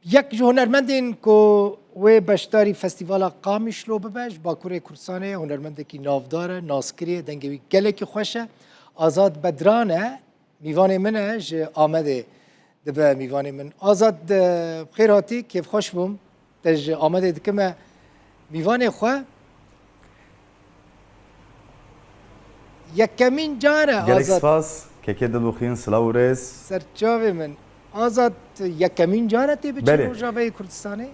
یک ji hunermendên ku wê beşdarî Festîvala Qamişlo bibe ji Bakurê Kurdistanê hunermendekî navdar e, naskirî ye, dengê wî gelekî xweş e. Azad Bedran e, mîvanê min e ji Amedê dibe mîvanê min. Azad xêr hatî, kêfxweş bûm. Te ji Amedê dikime mîvanê xwe. Yekemîn car e Gelek Azad. spas, keke dilbixîn, silav û rêz. Serçavê min. Azad yekemîn car e tê biçî Belê. Rojavayê Kurdistanê?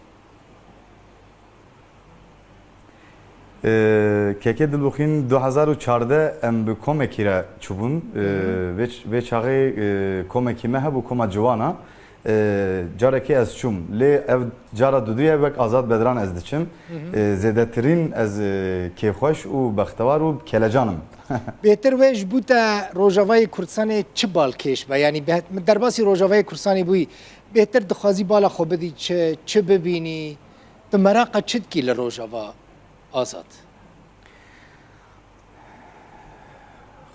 Keke dilbixîn 2014 em bi komekî re çûbûn. Vê çaxê komekî me hebû koma ciwana. Carekê ez çûm. Lê ev cara duduye wek Azad Bedran ez diçim. Zêdetirîn ez kêfxweş û bextewar û kelecan im. Bêhtir wê ji bo te Rojavayê Kurdistanê çi balkêş be? Yanî min derbasî Rojavayê Kurdistanê bûyî, bêhtir dixwazî bala xwe bidî çi bibînî? Tu meraqa çi dikî li Rojava Azad?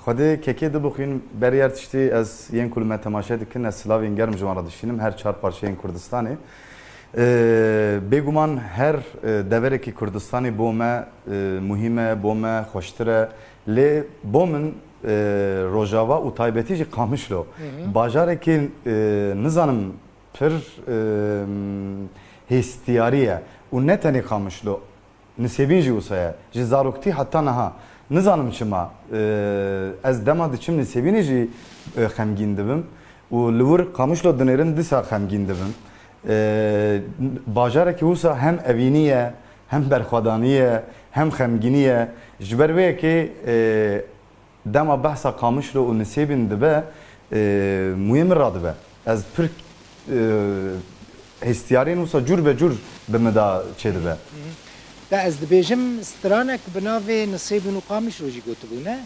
Xwedê kekê dibixîn beriyer tiştî ez yên ku li me temaşe dikin ez silavên germ ji wan re dişînim her çar parçeyên Kurdistanê. Bêguman her deverekî Kurdistanê bo me muhîm e, bo me xweştir e. Lê bo min Rojava û taybetî jî Qamişlo bajarekî nizanim pir hêstiyarî ye û ne tenê Qamişlo nisêbîn jî wisa ye ji zaroktî heta niha nizanim çima ez dema diçim nisêbînê jî xemgîn dibim û li wir Qamişlo dinêrin dîsa xemgîn dibim. Bajarekî wisa hem evînî ye hem berxwedanî ye hem xemgînî ye ji ber vê yekê dema behsa Qamişlo û nisêbên dibe muyê min radibe. Ez pir hêstiyarên wisa cur be cur bi me da çêdibe. Te ez dibêjim stranek bi navê Nisêbîn û Qamişlo jî gotibû ne?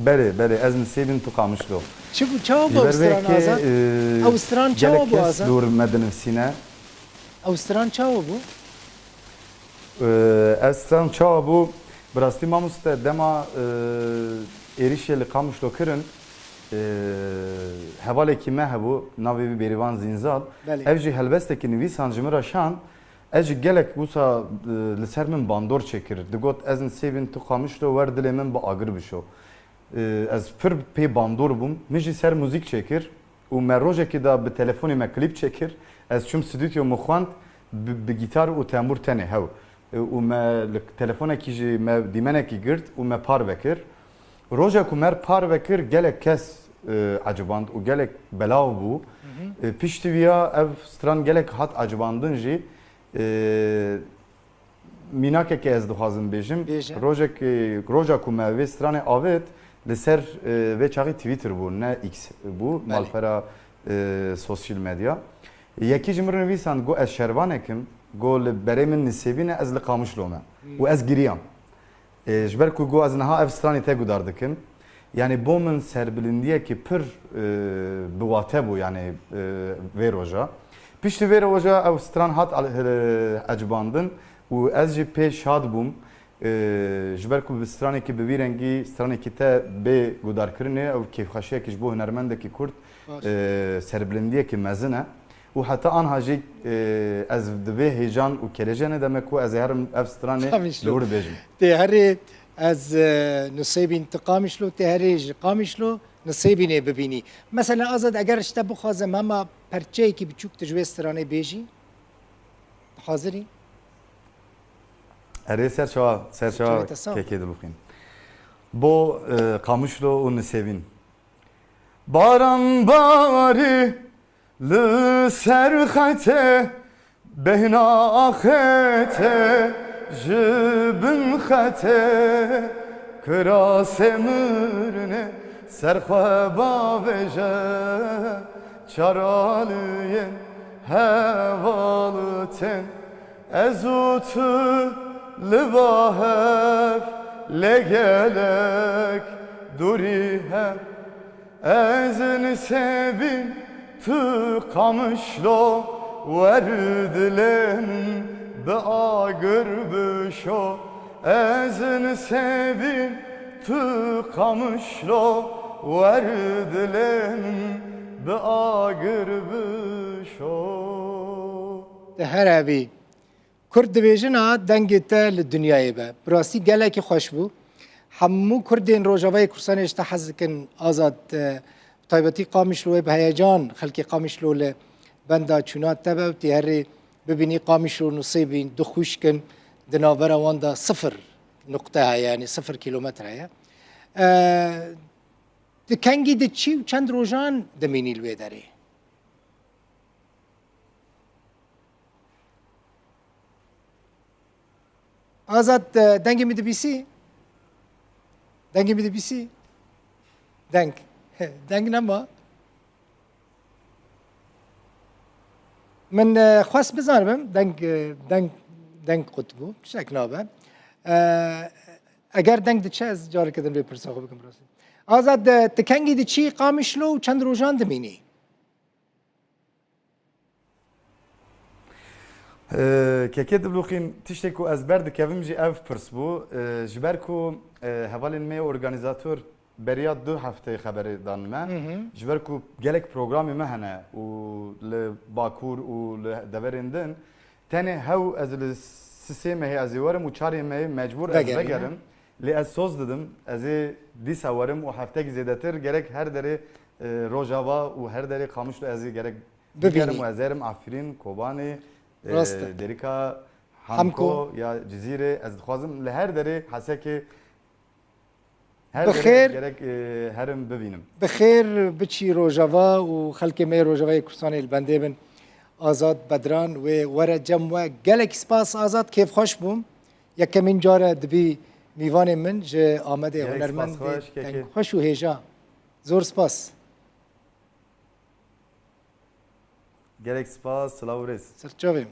Belê ez nisêbîn tu Qamişlo. Çi bû çawa bû ew stran Azad? Ew stran çawa bû Azad? Dûr me dinivîsîne. Ew stran çawa bû? Ez stran çawa bû bi rastî mamoste dema êrişê li Qamişlo kirin hevalekî me hebû navê wî Bêrîvan Zînzal. Ev jî helbestekî nivîsan ji min re şan ez jî gelek wisa li ser min bandor çêkir. Digot ez nisêbîn tu Qamişlo wer dilê min bi agir bişo. Ez pir pê bandor bûm. Min jî ser muzîk çêkir û me rojekê da bi telefonê me klîp çêkir. Ez çûm stûdyo min xwend bi gîtar û tembûr tenê hew. û me li telefonekî jî me dîmenekî girt û me par vekir. Roja ku mer par vekir gelek kes aciband û gelek belav bû. Piştî vîya ev stran gelek hat acibandin jî mînakekê ez dixwazim bêjim. Roja ku me vê stranê avêt li ser vê çaxî Twitter bû ne X bû malpera sosyal medya. Yekî ji min nivîsan got ez şervanekim got li berê min nisêbîne ez li Qamişlo me û ez giriyam. Ji ber ku got ez niha ev stranê te gudar dikim. Yani bo min serbilindiyekî pir biwate bû yani vê roja. Piştî vê roja ew stran hat ecibandin û ez jî pê şad bûm. Ji ber ku bi stranekî bi vî rengî stranekî te bê gudarkirinê ew kêfxweşiyekî ji bo hunermendekî Kurd serbilindiyekî mezin e. û heta anha jî ez di vê hêjan û kelejenê demek ku ez ê herim ev stranê li wir bêjim. Tê herê ez Nisêbîn tu Qamişlo tê herê ji Qamişlo Nisêbînê bibînî. Mesela Azad eger ji te bixwazim hema perçeyekî biçûk tu ji vê stranê bêjî? Hazirî? Erê serçawa kekê dibixîn. Bo Qamişlo û Nisêbîn. Baran barî li ser xete behna axete ji bin xete kirasê mirne serxwe baveje çaraliyên heval tên ez û tu li bahev lê gelek dûrî hev ez nisêbîn tu Qamişlo wer dilê min bi agir bişo ez nisêbîn tu Qamişlo wer dilê min Bi agir bişo ده هر اوی کرد دبیجن ها دنگ تا لدنیای به براستی گله که خوش بو همو کردین روجاوی کرسان اشتا حزکن آزاد طایبتی قامش لوه به هیجان خلکی قامش لو بندا چونات تبه و تیهری ببینی قامش لو نصیبین دو خوش کن دناور واندا 0 نقطه ها یعنی 0 کیلومتر ها دکنگی دچی و چند روزان دمینی لوه داره آزاد دنگ میده بیسی دنگ میده بیسی دنگ نما من خواست بزنم دنگ قطبو شک نابه اگر دنگ ده چه از جاری کدم روی پرسا خوب بکن براستی آزاد تکنگی ده چی قامش لو چند روزان دمینی کەکێ دبلوخین تشتێک و ez berdikevim jî ev pirs bû ji ber ku hevalên me organizatör beriya 2 hefteyê xeberê dan me ji ber ku gelek programê me hene û li Bakur û li deverên din tenê hew ez li sisê mehê ez ê werim û çarê mehê mecbûr ez vegerim lê ez soz didim ez ê dîsa werim û heftekî zêdetir gerek her derê Rojava û her derê Qamişlo ez ê gerek bigerim û ez êrim Afrîn Kobanê دریکا همکو یا جزیره از خوازم لهر داره حسکه هر بخیر گرک هرم ببینم بخیر بچی روجاوا و خلک می روجاوای کردستان البنده بن آزاد بدران و ورا جمع و گلک سپاس آزاد کیف خوش بوم یکمین جاره دبی میوان من جه آمده هنرمند خوش و هیجا زور سپاس گلک سپاس سلاورز سرچاویم